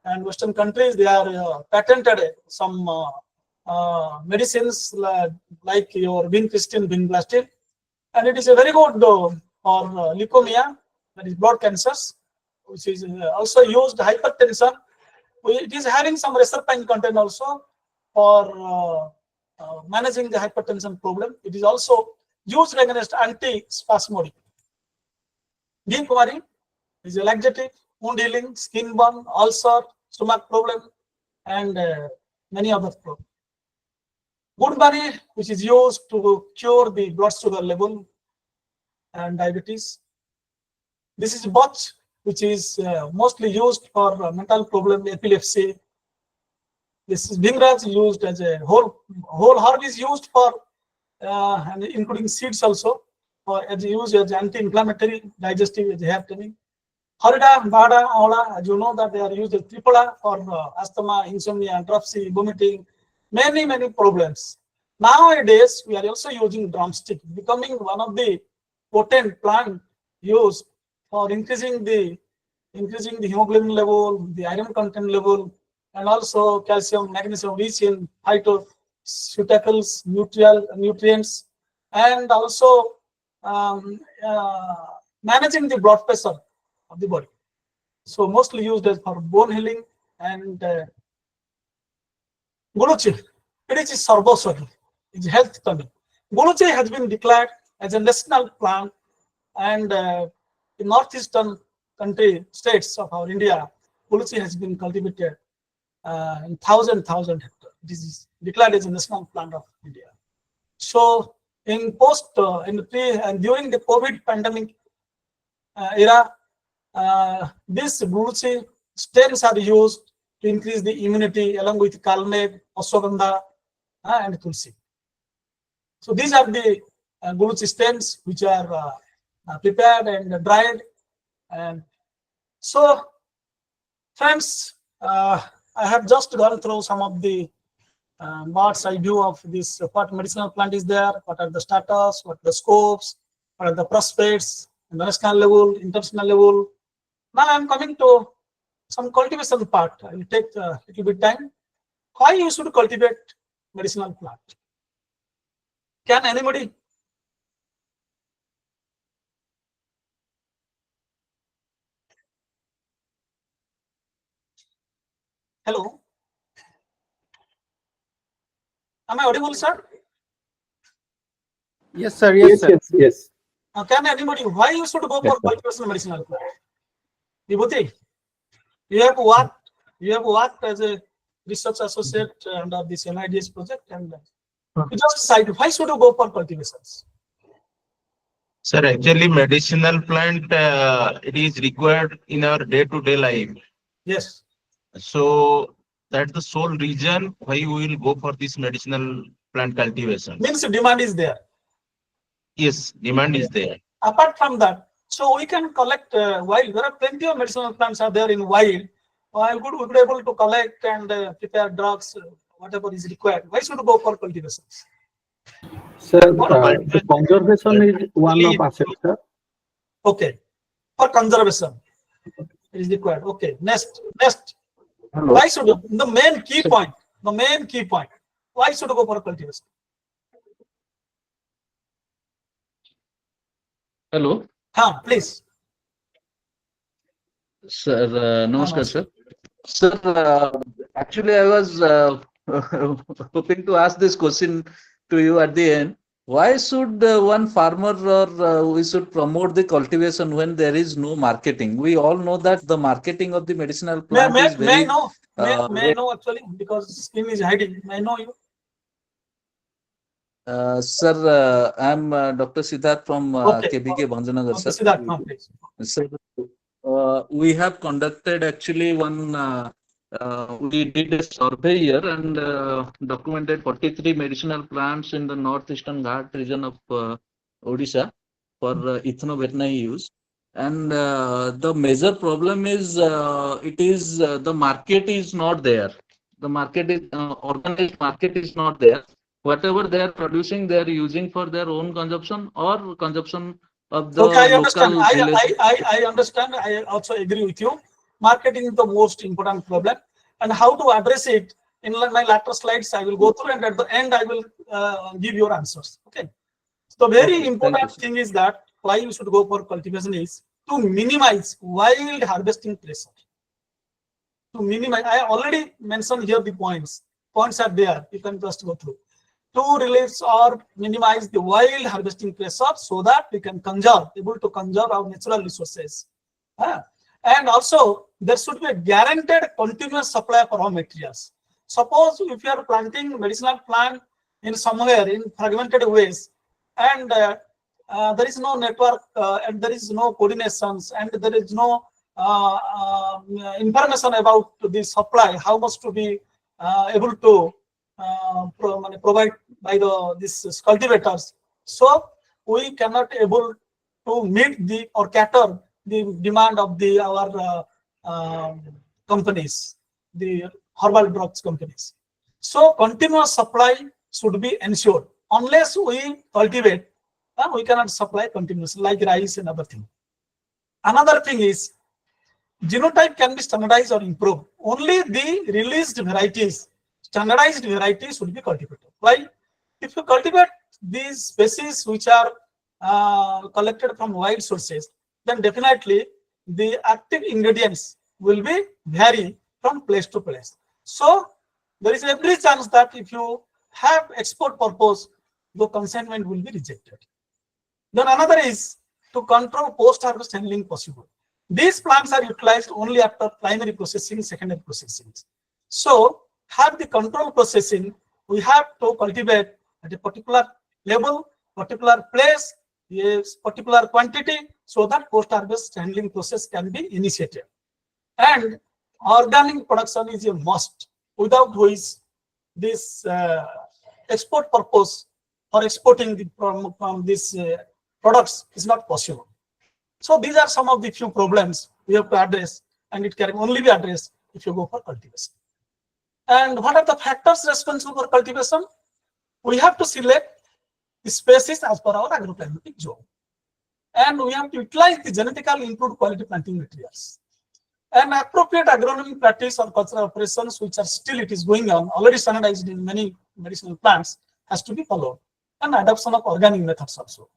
and Western countries. They are patented some medicines like your vincristine, vinblastin. And it is a very good for leukemia, that is blood cancers, which is also used hypertension. It is having some reserpine content also for managing the hypertension problem. It is also used against anti-spasmodic. Deep Kumari is a laxative, wound healing, skin burn, ulcer, stomach problem, and many other problems. Goodberry, which is used to cure the blood sugar level and diabetes. This is Bach, which is mostly used for mental problem, epilepsy. This is Bhingraj, used as a whole herb is used for, and including seeds also, for as used as anti-inflammatory, digestive, as hair thinning. Harida, Bada, Aula, as you know that they are used as triphala for asthma, insomnia, dropsy, vomiting, many problems. Nowadays, we are also using drumstick, becoming one of the potent plant used for increasing the hemoglobin level, the iron content level, and also calcium, magnesium, rich in phytoceuticals, nutrients, and also managing the blood pressure of the body. So mostly used as for bone healing and Guluchi. It is Sarvoswagi. It's health turning. Guluchi has been declared as a national plant, and in northeastern states of our India, Guluchi has been cultivated in thousand hectares. This is declared as a national plant of India. So in during the COVID pandemic era, this Guluchi stems are used to increase the immunity along with Kalmed, Ashwagandha, and Tulsi. So these are the Guluchi stems which are prepared and dried. And so, friends, I have just gone through some of the bird's eye view of this, what medicinal plant is there, what are the status, what are the scopes, what are the prospects, national level, international level. Now I am coming to some cultivation part. I will take a little bit time. Why you should cultivate medicinal plant? Can anybody? Hello? Am I audible, sir? Yes, sir. Yes, sir. Yes. Can anybody? Why you should go for cultivation medicinal plant? Vibhuti, you have worked as a research associate under this NIDS project, and you just decided why should you go for cultivations? Sir, actually medicinal plant, it is required in our day-to-day life. Yes. So that's the sole reason why we will go for this medicinal plant cultivation. Means demand is there. Yes, demand is there. Apart from that, so we can collect wild. There are plenty of medicinal plants are there in wild. We could be able to collect and prepare drugs, whatever is required. Why should we go for cultivations? Sir, the conservation is one of assets, sir. Okay, for conservation it is required. Okay, next. Hello. Why should the main key point? Why should we go for cultivation? Hello, Please. sir. Namaskar, Namaste. sir. Sir, actually, I was hoping to ask this question to you at the end. Why should one farmer or we should promote the cultivation when there is no marketing? We all know that the marketing of the medicinal plant is May I very. know? May I Uh, know actually, because screen is hiding. May I know you? Sir, I'm Dr. Siddharth from Okay. KBK Bhanjanagar, Okay, sir. Siddharth, please. Sir, we have conducted actually we did a survey here and documented 43 medicinal plants in the northeastern Ghat region of Odisha for ethnoveterinary use. And the major problem is the market is not there. The market is organized market is not there. Whatever they are producing, they are using for their own consumption or consumption of the Okay, I understand. local village. I understand. I also agree with you. Marketing is the most important problem, and how to address it in my later slides I will go through, and at the end I will give your answers. Okay. So very Okay, thank you, important sir. thing is that why you should go for cultivation is to minimize wild harvesting pressure. To minimize, I already mentioned here the points. Points are there. You can just go through. To release or minimize the wild harvesting pressure so that we can able to conserve our natural resources. And also, there should be a guaranteed continuous supply of raw materials. Suppose if you are planting medicinal plant in somewhere in fragmented ways, and there is no network, and there is no coordinations, and there is no information about the supply, how much to be able to provide by these cultivators. So we cannot able to meet the or cater the demand of our companies, the herbal drugs companies. So continuous supply should be ensured. Unless we cultivate, we cannot supply continuously like rice and other things. Another thing is genotype can be standardized or improved. Only the released varieties, standardized varieties should be cultivated. Why? If you cultivate these species which are collected from wild sources, then definitely the active ingredients will be vary from place to place. So there is every chance that if you have export purpose, the consignment will be rejected. Then another is to control post-harvest handling possible. These plants are utilized only after primary processing, secondary processing. So have the control processing, we have to cultivate at a particular level, particular place, a particular quantity, so that post-harvest handling process can be initiated. And organic production is a must, without which this export purpose or exporting from these products is not possible. So these are some of the few problems we have to address, and it can only be addressed if you go for cultivation. And what are the factors responsible for cultivation? We have to select the species as per our agroclimatic zone. And we have to utilize the genetically improved quality planting materials. And appropriate agronomic practice or cultural operations, which are still it is going on, already standardized in many medicinal plants, has to be followed. And adoption of organic methods also.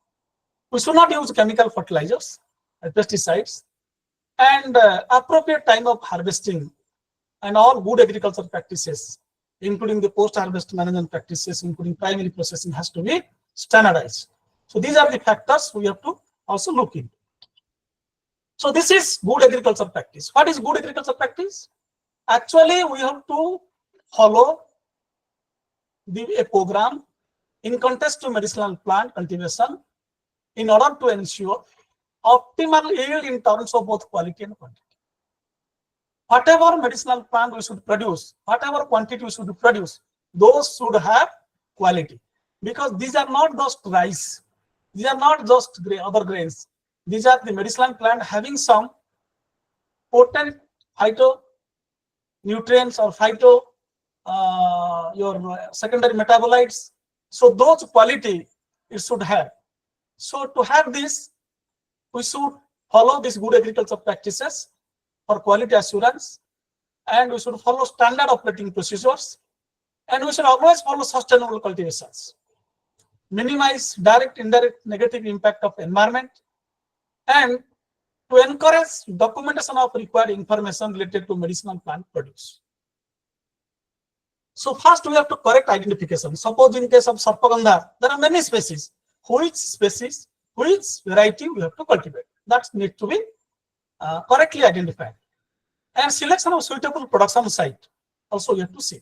We should not use chemical fertilizers, pesticides, and appropriate time of harvesting and all good agricultural practices, including the post-harvest management practices, including primary processing, has to be standardized. So these are the factors we have to also look into. So this is good agricultural practice. What is good agricultural practice? Actually, we have to follow a program in context to medicinal plant cultivation in order to ensure optimal yield in terms of both quality and quantity. Whatever medicinal plant we should produce, whatever quantity we should produce, those should have quality. Because these are not just rice, these are not just other grains. These are the medicinal plant having some potent phyto nutrients or phyto your secondary metabolites. So those quality it should have. So to have this, we should follow these good agricultural practices for quality assurance, and we should follow standard operating procedures, and we should always follow sustainable cultivations. Minimize direct, indirect negative impact of environment, and to encourage documentation of required information related to medicinal plant produce. So first we have to correct identification. Suppose in case of Sarpagandha, there are many species. Which species, which variety we have to cultivate? That needs to be correctly identified. And selection of suitable production site also we have to see.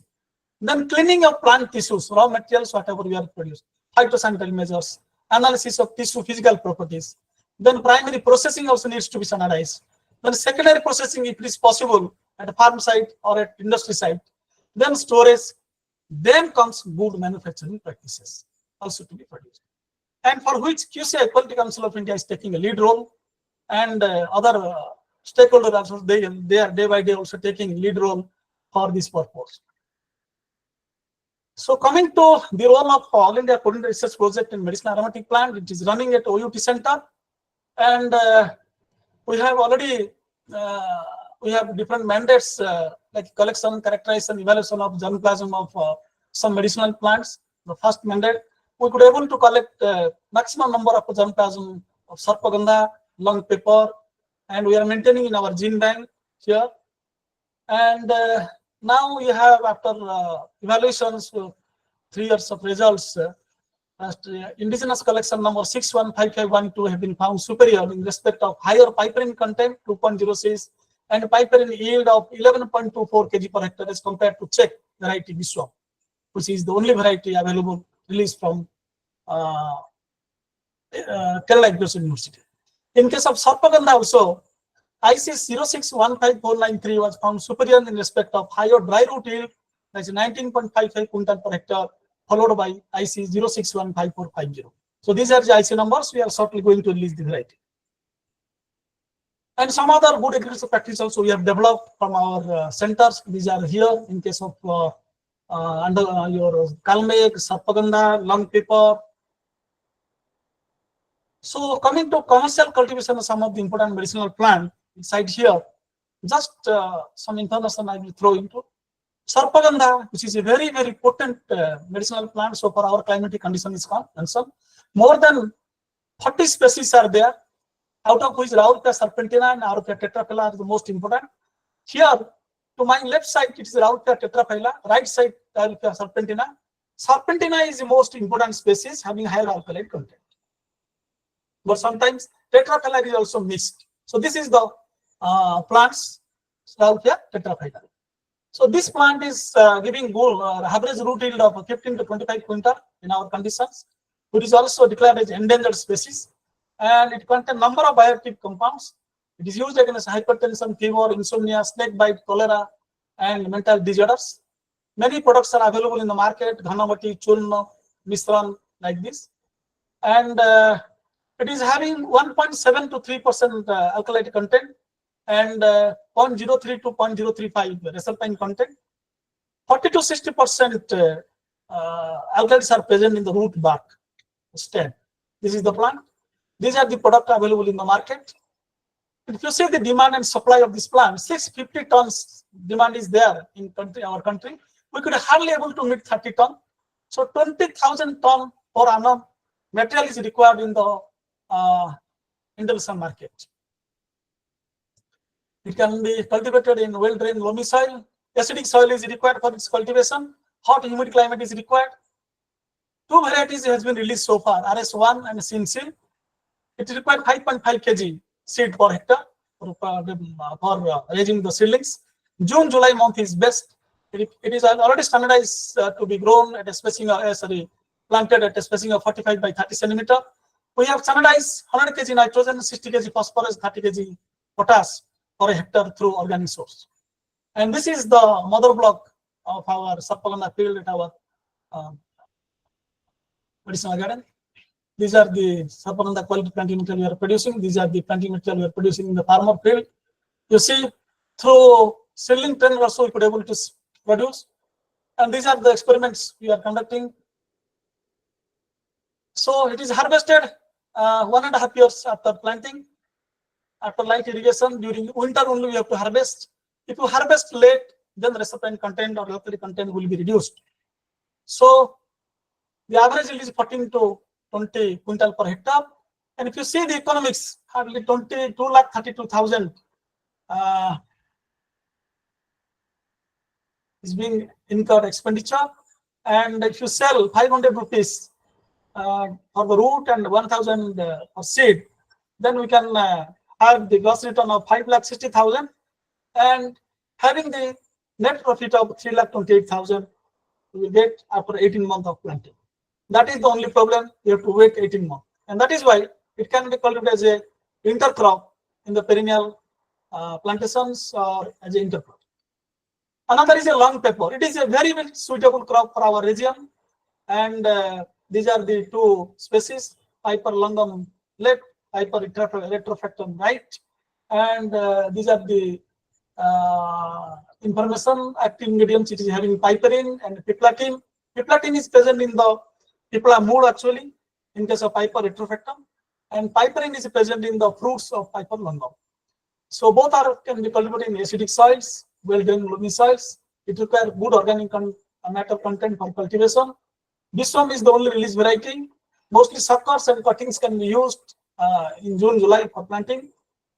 Then cleaning of plant tissues, raw materials, whatever we are producing, phytosanitary measures, analysis of tissue physical properties. Then primary processing also needs to be standardized. Then secondary processing, if it is possible, at a farm site or at industry site. Then storage. Then comes good manufacturing practices also to be produced. And for which QCI, Quality Council of India, is taking a lead role, and other stakeholders also, they are day by day also taking lead role for this purpose. So coming to the role of All India Coordinated Research Project in Medicinal Aromatic Plant, it is running at OUT Center, and we have already we have different mandates like collection, characterization, evaluation of germplasm of some medicinal plants. The first mandate, we could able to collect maximum number of germplasm of Sarpagandha, long pepper, and we are maintaining in our gene bank here. And now we have, after evaluations, 3 years of results, indigenous collection number 615512 have been found superior in respect of higher piperine content 2.06 and piperine yield of 11.24 kg per hectare as compared to Czech variety Vishwa, which is the only variety available released from Kerala Agricultural University. In case of Sarpagandha also, IC 0615493 was found superior in respect of higher dry root yield, that is 19.55 quintal per hectare, followed by IC 0615450. So these are the IC numbers. We are shortly going to release the variety. And some other good agricultural practices also we have developed from our centers. These are here in case of under your Kalmek, Sarpagandha, long pepper. So coming to commercial cultivation of some of the important medicinal plant inside here, just some information I will throw into. Sarpagandha, which is a very, very potent medicinal plant, so for our climatic condition is concerned. More than 40 species are there, out of which Rautia serpentina and Rautia tetraphylla are the most important. Here, to my left side, it is Rautia tetraphylla, right side, Rautia serpentina. Serpentina is the most important species, having higher alkaloid content. But sometimes tetraphylla is also mixed. So this is the plants, Rautia tetraphylla. So this plant is giving good average root yield of 15 to 25 quintal in our conditions. It is also declared as endangered species, and it contains number of bioactive compounds. It is used against hypertension, fever, insomnia, snake bite, cholera, and mental disorders. Many products are available in the market: Ghanavati, Churna, Mishran, like this. And it is having 1.7 to 3% alkaloid content and 0.03 to 0.035 reserpine content. 40 to 60% alkaloids are present in the root bark stem. This is the plant. These are the products available in the market. If you see the demand and supply of this plant, 650 tons demand is there in our country. We could hardly able to meet 30 tons. So 20,000 tons per annum material is required in the international market. It can be cultivated in well-drained loamy soil. Acidic soil is required for its cultivation. Hot, humid climate is required. 2 varieties has been released so far, RS1 and Sinsil. It requires 5.5 kg seed per hectare for raising the seedlings. June, July month is best. It is already standardized to be grown at a spacing of, planted at a spacing of 45 by 30 centimeter. We have standardized 100 kg nitrogen, 60 kg phosphorus, 30 kg potash per hectare through organic source. And this is the mother block of our Sarpagandha field at our medicinal garden. These are the Sarpagandha quality planting material we are producing. These are the planting material we are producing in the farmer field. You see, through seedling trend also we could able to produce. And these are the experiments we are conducting. So it is harvested 1.5 years after planting. After light irrigation, during winter only we have to harvest. If you harvest late, then reserpine content or alkali content will be reduced. So the average yield is 14 to 20 quintal per hectare. And if you see the economics, hardly 22,32,000 is being incurred expenditure. And if you sell 500 rupees for the root and 1,000 for seed, then we can have the gross return of 5,60,000 and having the net profit of 3,28,000 we will get after 18 months of planting. That is the only problem. You have to wait 18 months, and that is why it can be cultivated as a intercrop in the perennial plantations or as an intercrop. Another is a long pepper. It is a very, very suitable crop for our region, and these are the two species: Piper longum left, Piper retrofractum right, and these are the information active ingredients. It is having piperin and piplatin. Piplatin is present in the pipla mood actually in case of Piper retrofractum, and piperin is present in the fruits of Piper longum. So both are can be cultivated in acidic soils, well-drained loamy soils. It requires good organic matter content for cultivation. This one is the only release variety. Mostly suckers and cuttings can be used in June, July for planting.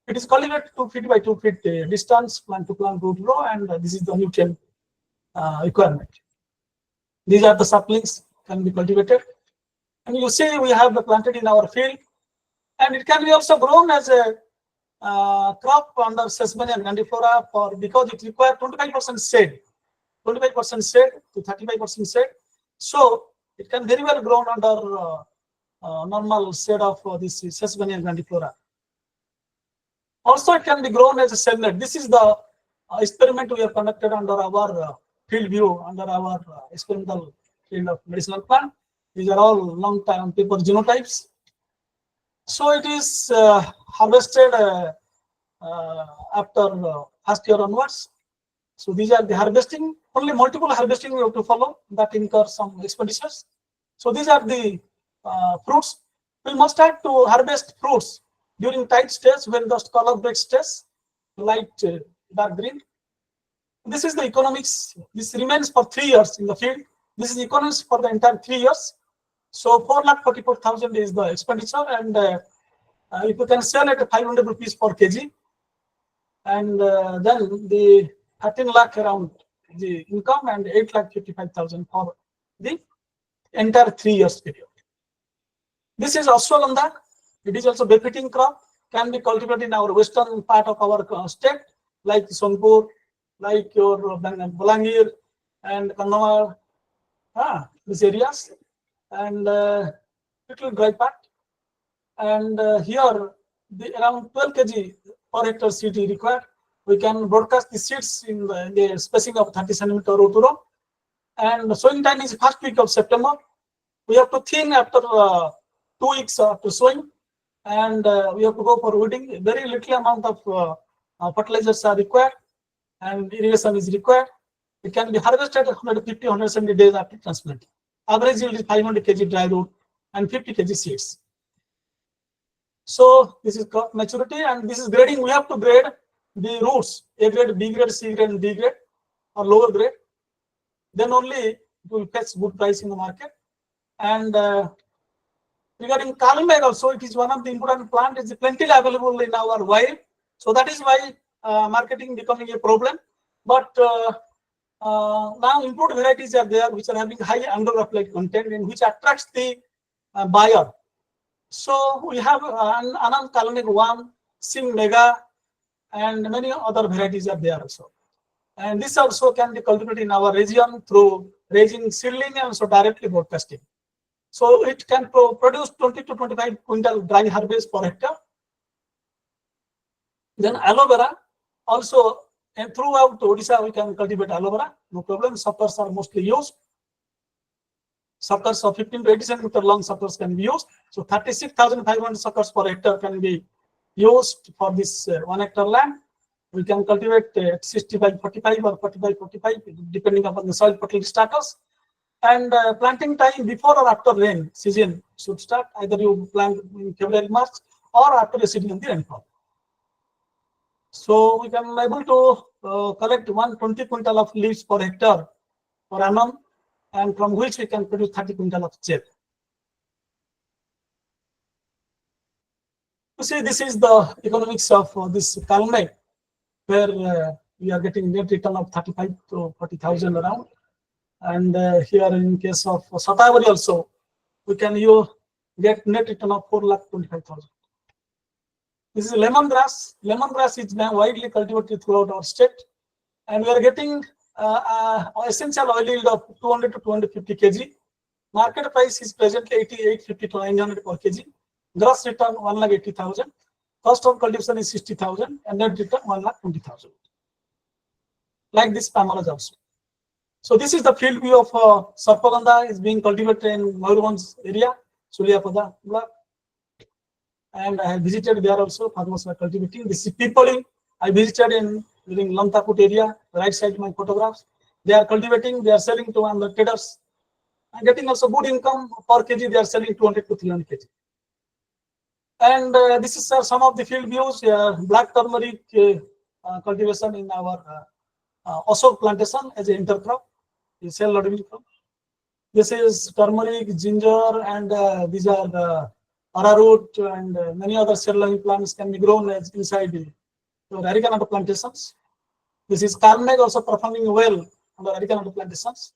It is cultivated 2 feet by 2 feet distance, plant to plant, root row, and this is the nutrient requirement. These are the saplings can be cultivated, and you see we have the planted in our field, and it can be also grown as a crop under Sesbania grandiflora for because it requires 25% shade, 25% shade to 35% shade. So it can very well grown under normal shade of this Sesbania grandiflora. Also, it can be grown as a cellnet. This is the experiment we have conducted under our field view, under our experimental field of medicinal plant. These are all long-term paper genotypes. So it is harvested after first year onwards. So these are the harvesting. Only multiple harvesting we have to follow that incur some expenditures. So these are the fruits. We must have to harvest fruits during tight stage when the color breaks stage, light dark green. This is the economics. This remains for 3 years in the field. This is economics for the entire 3 years. So 4,44,000 is the expenditure, and if you can sell at 500 rupees per kg, and then the 13 lakh around the income and 8,55,000 for the entire 3 years period. This is ashwagandha. It is also befitting crop, can be cultivated in our western part of our state, like Sonpur, like your Balangir and Kandhamar, these areas, and little dry part. And here, around 12 kg per hectare seed is required. We can broadcast the seeds in the spacing of 30 centimeter row to row. And sowing time is first week of September. We have to thin after 2 weeks after sowing, and we have to go for weeding. Very little amount of fertilizers are required, and irrigation is required. It can be harvested 150, 170 days after transplanting. Average yield is 500 kg dry root and 50 kg seeds. So this is crop maturity, and this is grading. We have to grade the roots: A grade, B grade, C grade, and D grade, or lower grade. Then only it will fetch good price in the market. And regarding Kalmbag also, it is one of the important plant. It's plenty available in our wild. So that is why marketing becoming a problem. But now improved varieties are there which are having high underapplied content and which attracts the buyer. So we have Anand Kalmbag 1, Sim Mega, and many other varieties are there also. And this also can be cultivated in our region through raising seedling and also directly broadcasting. So it can produce 20 to 25 quintal dry harvest per hectare. Then aloe vera also, and throughout Odisha we can cultivate aloe vera, no problem. Suckers are mostly used. Suckers of 15 to 80 centimeter long suckers can be used. So 36,500 suckers per hectare can be used for this 1 hectare land. We can cultivate 60 by 45 or 40 by 45 depending upon the soil fertility status. And planting time before or after rain season should start. Either you plant in February, March, or after receiving the rainfall. So we can be able to collect 120 quintal of leaves per hectare per annum, and from which we can produce 30 quintal of jade. see, this is the economics of this Kalme, where we are getting net return of 35 to 40,000 around. And here in case of Satavari also, we can get net return of 4,25,000. This is lemongrass. Lemongrass is now widely cultivated throughout our state, and we are getting essential oil yield of 200 to 250 kg. Market price is presently 850 to 900 per kg. Gross return 1,80,000. Cost of cultivation is 60,000, and net return 1,20,000. Like this Pamara also. So this is the field view of Sarpagandha is being cultivated in Mayurbhanj area, Suliapada block. And I have visited there also, farmers are cultivating. This is Pipali. I visited during Lamtakut area, right side my photographs. They are cultivating, they are selling to the traders. And getting also good income per kg, they are selling 200 to 300 kg. And this is some of the field views. Black turmeric cultivation in our Ashok plantation as an intercrop. We sell a lot of income. This is turmeric, ginger, and these are the arrowroot and many other cell-loving plants can be grown as inside the arecanut plantations. This is Kalmeg also performing well on the arecanut plantations.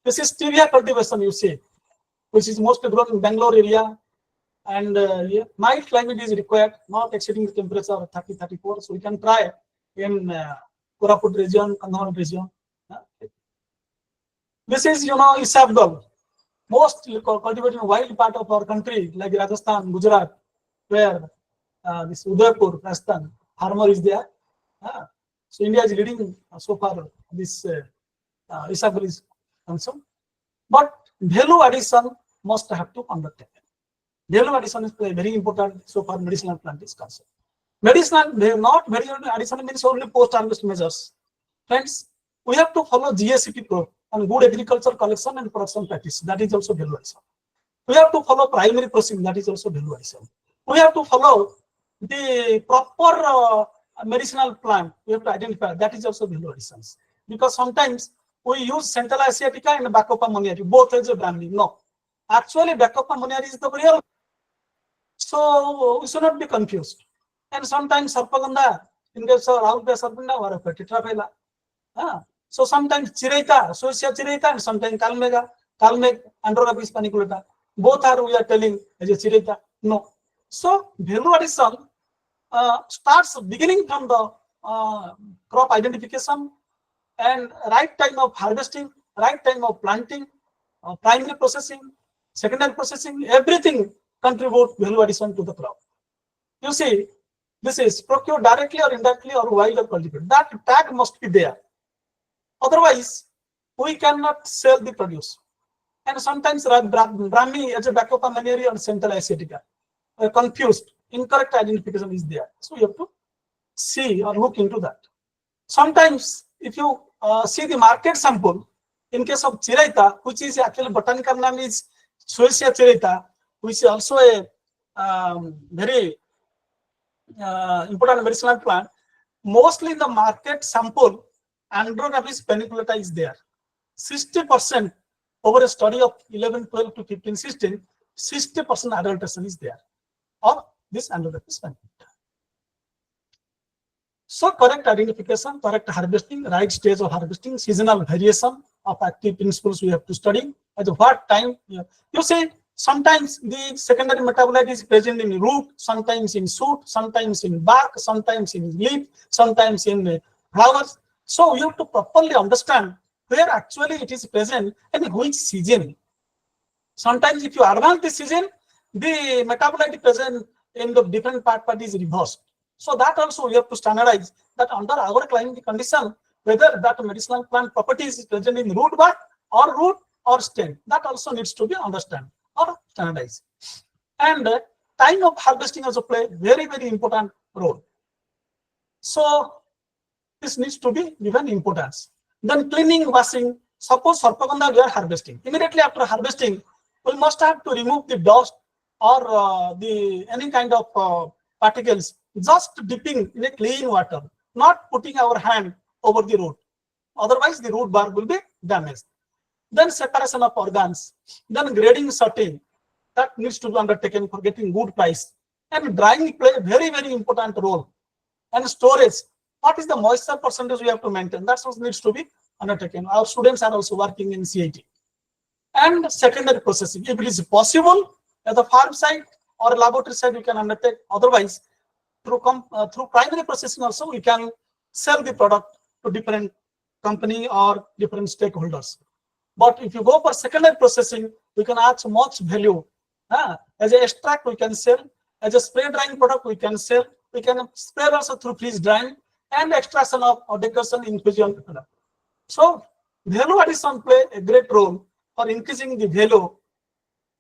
This is stevia cultivation, you see, which is mostly grown in Bangalore area. And mild climate is required, not exceeding the temperature of 30-34. So we can try in Koraput region, Kandhaman region. This is, Isabdal, most cultivated in wild part of our country, like Rajasthan, Gujarat, where this Udaipur, Rajasthan, farmer is there. So India is leading so far this Isabdal is concerned. But value addition must have to undertake. Value addition is very important so far medicinal plant is concerned. Medicinal, not very addition means only post-harvest measures. Friends, we have to follow GSCP pro and good agriculture collection and production practice. That is also value addition. We have to follow primary processing. That is also value addition. We have to follow the proper medicinal plant. We have to identify. That is also value additions. Because sometimes we use Central Asiatica and Bacopa monnieri, both as a brand name. No. Actually, Bacopa monnieri is the real. So we should not be confused. And sometimes Sarpagandha, in case of Raulpe Sarpagandha or Tetrapela. So sometimes Chireita, Socia Chireita, and sometimes Kalmega, Kalmeg, Androrapis paniculata. Both are, we are telling as a Chireita. No. So value addition starts beginning from the crop identification and right time of harvesting, right time of planting, primary processing, secondary processing, everything contribute value addition to the crop. You see, this is procured directly or indirectly or wild or cultivated. That tag must be there. Otherwise, we cannot sell the produce. And sometimes Brahmi as a Bacopa monnieri or Central Asiatica are confused. Incorrect identification is there. So you have to see or look into that. Sometimes, if you see the market sample, in case of Chireita, which is actually botanical name is Suecia Chireita, which is also a very important medicinal plant, mostly in the market sample, Androgapis paniculata is there. 60% over a study of 11, 12 to 15, 16, 60% adulteration is there of this Androgapis paniculata. So correct identification, correct harvesting, right stage of harvesting, seasonal variation of active principles we have to study. At what time, you see, sometimes the secondary metabolite is present in root, sometimes in shoot, sometimes in bark, sometimes in leaf, sometimes in flowers. So we have to properly understand where actually it is present and which season. Sometimes if you advance the season, the metabolite present in the different part is reversed. So that also we have to standardize that under our climatic condition, whether that medicinal plant properties is present in root bark or stem. That also needs to be understood or standardized. And time of harvesting also play very, very important role. So this needs to be given importance. Then cleaning, washing. Suppose Sarpagandha we are harvesting. Immediately after harvesting, we must have to remove the dust or any kind of particles, just dipping in a clean water, not putting our hand over the root. Otherwise, the root bark will be damaged. Then separation of organs, then grading sorting, that needs to be undertaken for getting good price. And drying play a very, very important role. And storage, what is the moisture percentage we have to maintain? That also needs to be undertaken. Our students are also working in CIT. And secondary processing, if it is possible at the farm side or laboratory side, we can undertake. Otherwise, through primary processing also, we can sell the product to different company or different stakeholders. But if you go for secondary processing, we can add much value. As an extract, we can sell. As a spray drying product, we can sell. We can spray also through freeze drying and extraction of or decoction infusion. So value addition play a great role for increasing the value,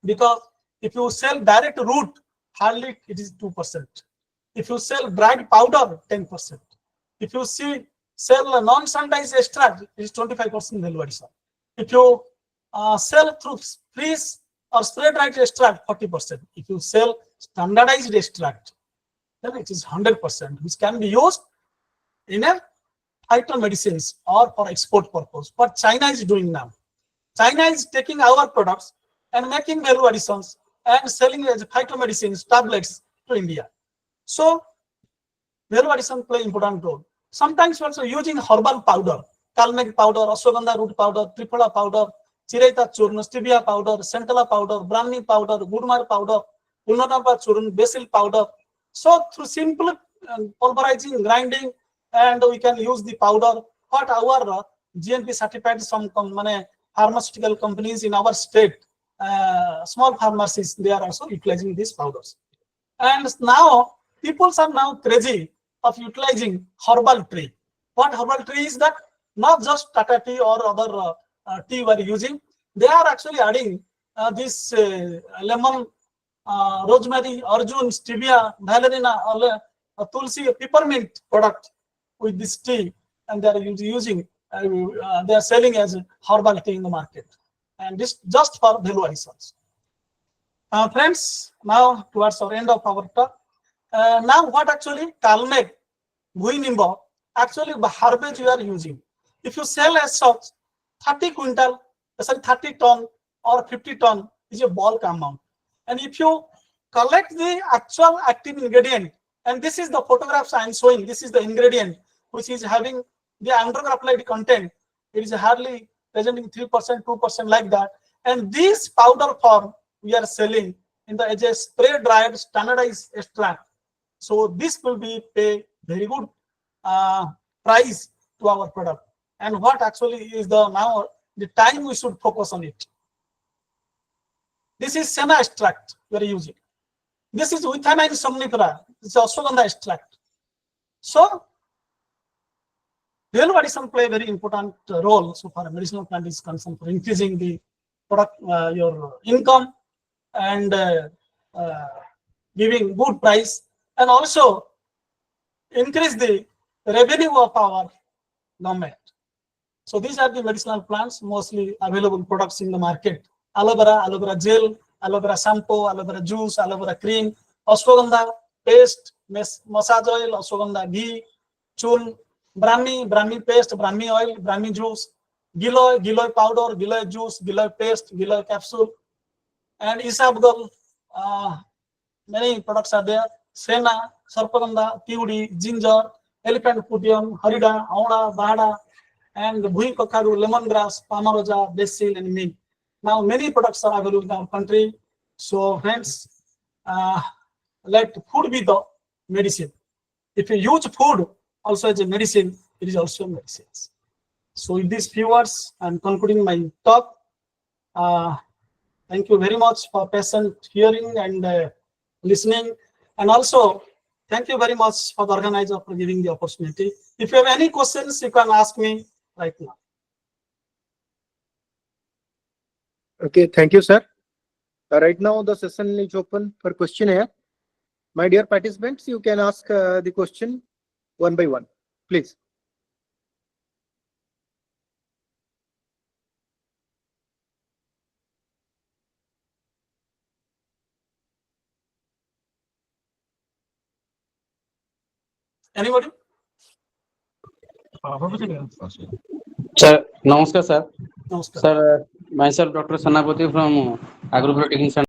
because if you sell direct root, hardly it is 2%. If you sell dried powder, 10%. If you sell a non-sanitized extract, it is 25% value addition. If you sell through freeze or spray dried extract, 40%. If you sell standardized extract, then it is 100%, which can be used in a phytomedicines or for export purpose. What China is doing now, China is taking our products and making value additions and selling as phytomedicines tablets to India. So value addition play important role. Sometimes we're also using herbal powder, kalmek powder, ashwagandha root powder, triphala powder, chiraita churn, stevia powder, centella powder, brahmi powder, gudmar powder, ulnatamba churn, basil powder. So through simple pulverizing, grinding, and we can use the powder. What our GNP certified some pharmaceutical companies in our state, small pharmacies, they are also utilizing these powders. And now people are now crazy of utilizing herbal tea. What herbal tea is that? Not just Tata tea or other tea we are using. They are actually adding this lemon, rosemary, arjun, stevia, valeriana, tulsi, peppermint product with this tea, and they are using. They are selling as herbal tea in the market, and this just for value additions. Friends, now towards our end of our talk. Now what actually kalmek, guinimbo, actually herbage you are using. If you sell as such, 30 quintal, 30 ton or 50 ton is a bulk amount. And if you collect the actual active ingredient, and this is the photographs I am showing, this is the ingredient which is having the andrographlite content. It is hardly presenting 3%, 2% like that. And this powder form we are selling in the as a spray dried standardized extract. So this will be a very good price to our product. And what actually is the time we should focus on it. This is senna extract we are using. This is Withanine somnifera. It's also on the extract. So value addition play a very important role. So for a medicinal plant is concerned for increasing the product, your income, and giving good price, and also increase the revenue of our government. So these are the medicinal plants, mostly available products in the market. Aloe vera gel, aloe vera shampoo, aloe vera juice, aloe vera cream, ashwagandha paste, massage oil, ashwagandha ghee, churn, brahmi paste, brahmi oil, brahmi juice, giloy powder, giloy juice, giloy paste, giloy capsule, and isabgol. Many products are there. Senna, sarpagandha, kiudi, ginger, elephant putium, harida, auna, bahada, and bhui kakaru, lemongrass, pamaroja, basil, and mint. Now many products are available in our country. So friends, let food be the medicine. If you use food also as a medicine, it is also medicine. So in these few words, I'm concluding my talk. Thank you very much for patient hearing and listening, and also thank you very much for the organizer for giving the opportunity. If you have any questions, you can ask me right now. Okay, thank you, sir. Right now the session is open for questionnaire. My dear participants, you can ask the question one by one, please. Anybody? Sir, namaskar, sir. Namaskar. Sir, myself, Dr. Sanapati from Agro Technical Center.